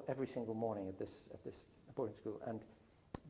every single morning at this boarding school, and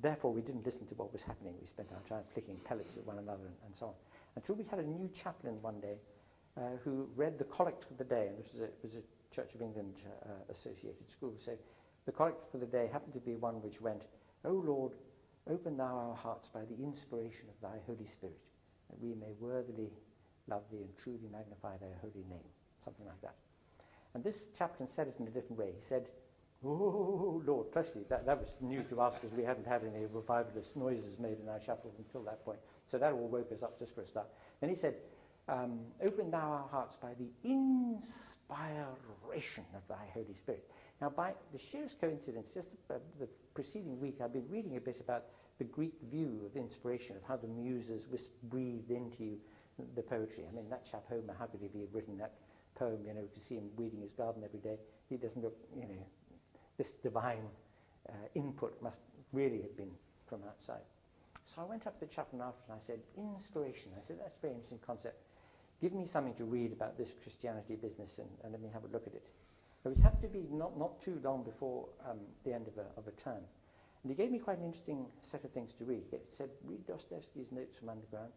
therefore we didn't listen to what was happening. We spent our time flicking pellets at one another and so on. Until we had a new chaplain one day who read the collect for the day, and this was a Church of England associated school. So the collect for the day happened to be one which went, "O Lord, open thou our hearts by the inspiration of thy Holy Spirit, that we may worthily love thee and truly magnify thy holy name," something like that. And this chaplain said it in a different way. He said, "Oh Lord," firstly, that was new to us because we hadn't had any revivalist noises made in our chapel until that point. So that all woke us up just for a start. Then he said, "Open thou our hearts by the inspiration of thy Holy Spirit." Now, by the sheerest coincidence, just the preceding week, I've been reading a bit about the Greek view of inspiration, of how the muses breathed into you the poetry. I mean, that chap Homer, how could he have written that poem? You know, you could see him weeding his garden every day. He doesn't look, you know, this divine input must really have been from outside. So I went up to the chaplain after and I said, "Inspiration." I said, "That's a very interesting concept. Give me something to read about this Christianity business and let me have a look at it." It would have to be not too long before the end of a term. And he gave me quite an interesting set of things to read. He said, "Read Dostoevsky's Notes from Underground.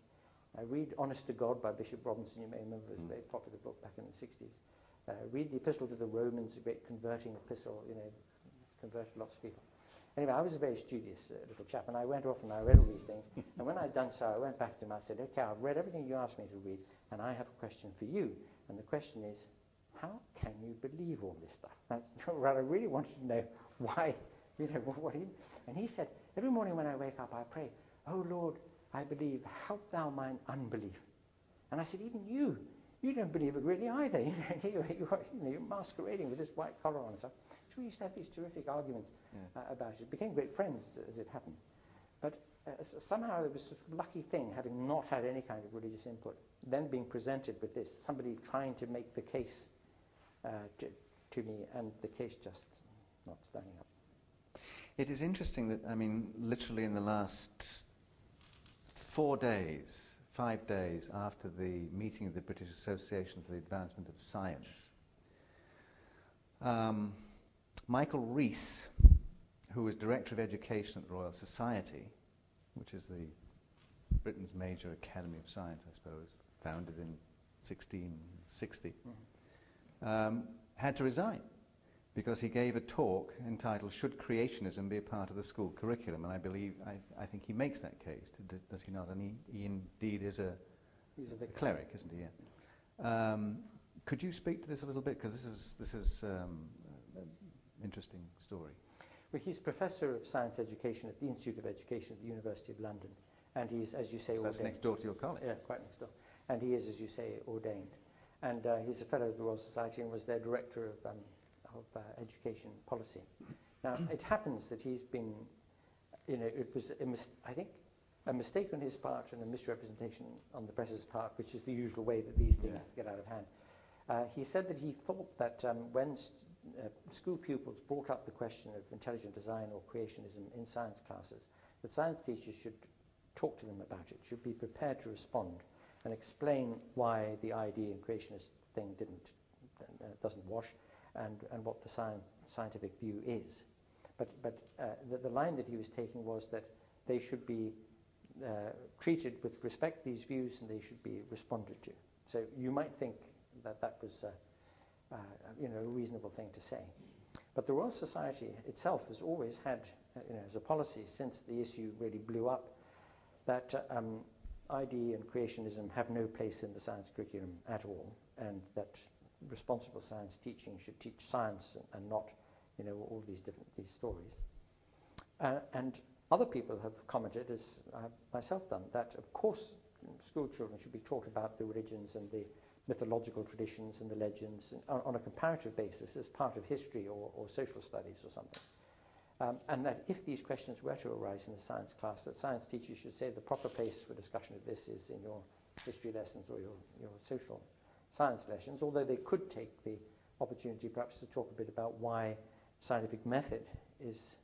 Read Honest to God by Bishop Robinson. You may remember it was a very popular book back in the 60s. Read the Epistle to the Romans, a great converting epistle, you know, converted lots of people." Anyway, I was a very studious little chap, and I went off and I read all these things. And when I'd done so, I went back to him. I said, "Okay, I've read everything you asked me to read, and I have a question for you. And the question is, how can you believe all this stuff?" Well, I really wanted to know why, you know, and he said, "Every morning when I wake up, I pray, 'Oh Lord, I believe, help thou mine unbelief.'" And I said, "Even you don't believe it really either. You're masquerading with this white collar on and stuff." So we used to have these terrific arguments about it. Became great friends as it happened. But somehow it was a lucky thing, having not had any kind of religious input, then being presented with this, somebody trying to make the case to me, and the case just not standing up. It is interesting that, I mean, literally in the last 5 days after the meeting of the British Association for the Advancement of Science, Michael Rees, who was Director of Education at the Royal Society, which is Britain's major academy of science, I suppose, founded in 1660, had to resign because he gave a talk entitled "Should Creationism Be a Part of the School Curriculum?" And I think he makes that case, does he not? And he indeed is He's a cleric, isn't he? Yeah. Could you speak to this a little bit, because this is an interesting story. Well, he's Professor of Science Education at the Institute of Education at the University of London, and he's, as you say, so that's next door to your college. Yeah, quite next door. And he is, as you say, ordained. And he's a fellow of the Royal Society and was their Director of Education Policy. Now, it happens that he's been, you know, it was, I think, a mistake on his part and a misrepresentation on the press's part, which is the usual way that these things get out of hand. He said that he thought that when school pupils brought up the question of intelligent design or creationism in science classes, that science teachers should talk to them about it, should be prepared to respond and explain why the ID and creationist thing doesn't wash, and what the scientific view is. But the line that he was taking was that they should be treated with respect, these views, and they should be responded to. So you might think that was a reasonable thing to say. But the Royal Society itself has always had, as a policy since the issue really blew up, that ID and creationism have no place in the science curriculum at all, and that responsible science teaching should teach science and not, all these stories. And other people have commented, as I've myself done, that of course school children should be taught about the religions and the mythological traditions and the legends on a comparative basis as part of history or social studies or something. And that if these questions were to arise in the science class, that science teachers should say the proper place for discussion of this is in your history lessons or your social science lessons, although they could take the opportunity perhaps to talk a bit about why scientific method is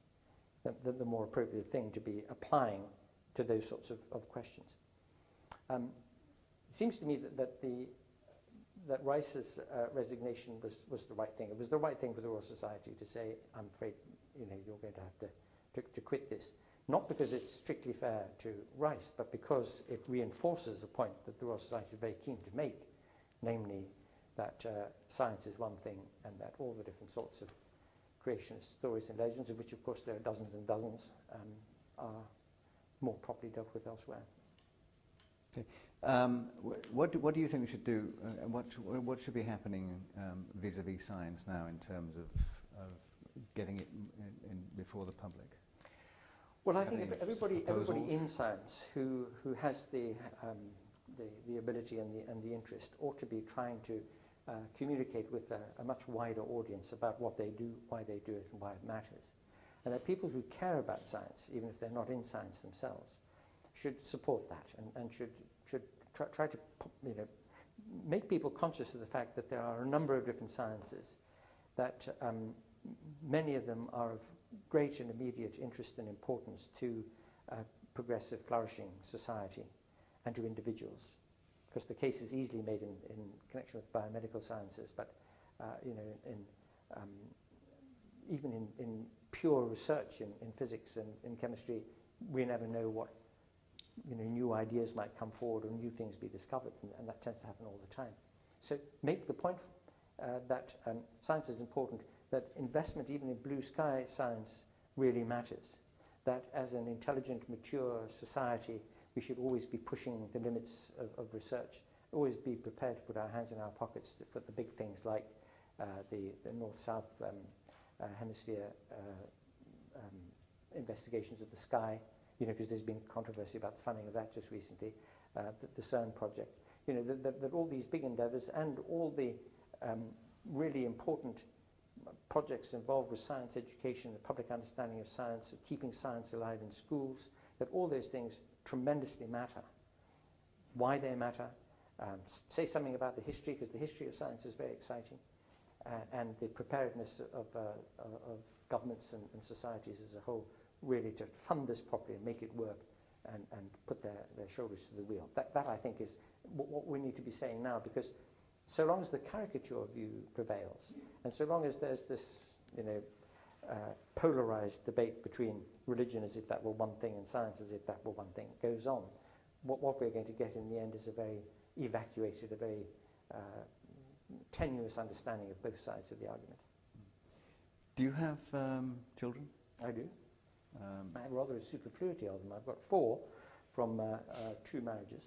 the more appropriate thing to be applying to those sorts of questions. It seems to me that that Rice's resignation was the right thing. It was the right thing for the Royal Society to say, I'm afraid you're going to have to quit this. Not because it's strictly fair to Rice, but because it reinforces a point that the Royal Society is very keen to make, namely that science is one thing and that all the different sorts of creationist stories and legends, of which of course there are dozens and dozens, are more properly dealt with elsewhere. Okay. What do you think we should do? What should be happening vis-a-vis science now in terms of getting it in before the public? Well, I think if everybody in science who has the ability and the interest ought to be trying to communicate with a much wider audience about what they do, why they do it, and why it matters. And that people who care about science, even if they're not in science themselves, should support that and should try to make people conscious of the fact that there are a number of different sciences, that many of them are of great and immediate interest and importance to progressive, flourishing society and to individuals. Because the case is easily made in connection with biomedical sciences, but even in pure research in physics and in chemistry, we never know what new ideas might come forward or new things be discovered, and that tends to happen all the time. So make the point that science is important, that investment even in blue sky science really matters, that as an intelligent, mature society, we should always be pushing the limits of research, always be prepared to put our hands in our pockets for the big things like the north-south hemisphere investigations of the sky, because there's been controversy about the funding of that just recently, the CERN project, that all these big endeavors and all the really important projects involved with science education, the public understanding of science, of keeping science alive in schools, that all those things tremendously matter. Why they matter, say something about the history, because the history of science is very exciting, and the preparedness of governments and societies as a whole, really to fund this properly and make it work and put their shoulders to the wheel. That I think is what we need to be saying now, because so long as the caricature view prevails, and so long as there's this polarized debate between religion as if that were one thing and science as if that were one thing goes on, what we're going to get in the end is a very evacuated, a very tenuous understanding of both sides of the argument. Do you have children? I do. I have rather a superfluity of them. I've got 4 from 2 marriages.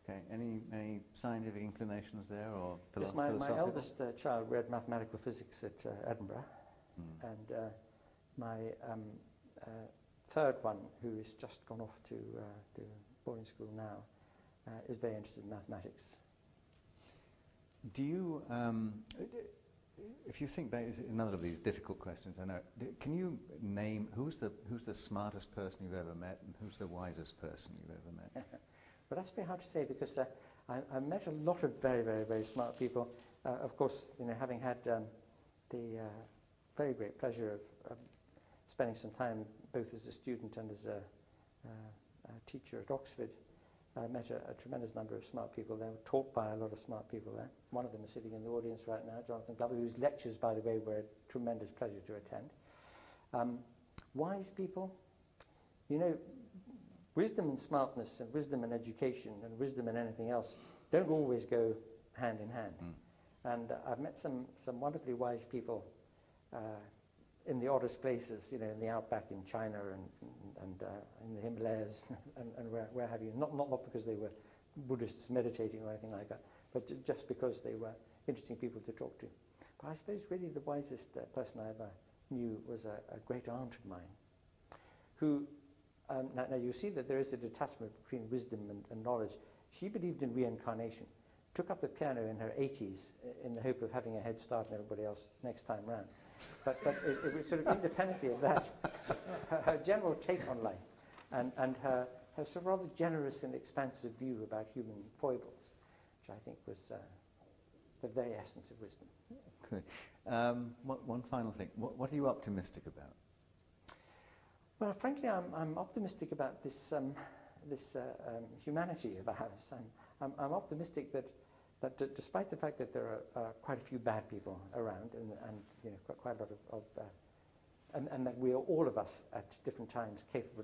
Okay. Any scientific inclinations there, or yes, my eldest child read mathematical physics at Edinburgh, and my third one, who has just gone off to boarding school now, is very interested in mathematics. Do you, if you think back, another of these difficult questions, I know, can you name who's the smartest person you've ever met and who's the wisest person you've ever met? But that's very hard to say, because I've met a lot of very, very, very smart people. Of course, having had the very great pleasure of spending some time both as a student and as a teacher at Oxford, I met a tremendous number of smart people there, taught by a lot of smart people there. One of them is sitting in the audience right now, Jonathan Glover, whose lectures, by the way, were a tremendous pleasure to attend. Wise people, wisdom and smartness and wisdom and education and wisdom and anything else don't always go hand in hand. And I've met some wonderfully wise people in the oddest places, in the outback in China and in the Himalayas and where have you. Not because they were Buddhists meditating or anything like that, but just because they were interesting people to talk to. But I suppose really the wisest person I ever knew was a great aunt of mine, who, now you see that there is a detachment between wisdom and knowledge. She believed in reincarnation, took up the piano in her 80s in the hope of having a head start on everybody else next time round. But it was sort of independently of that, her general take on life and her sort of rather generous and expansive view about human foibles, which I think was the very essence of wisdom. Okay. One final thing. What are you optimistic about? Well, frankly, I'm optimistic about this humanity of ours. I'm optimistic that that despite the fact that there are quite a few bad people around, and you know, quite a lot of and that we are all of us at different times capable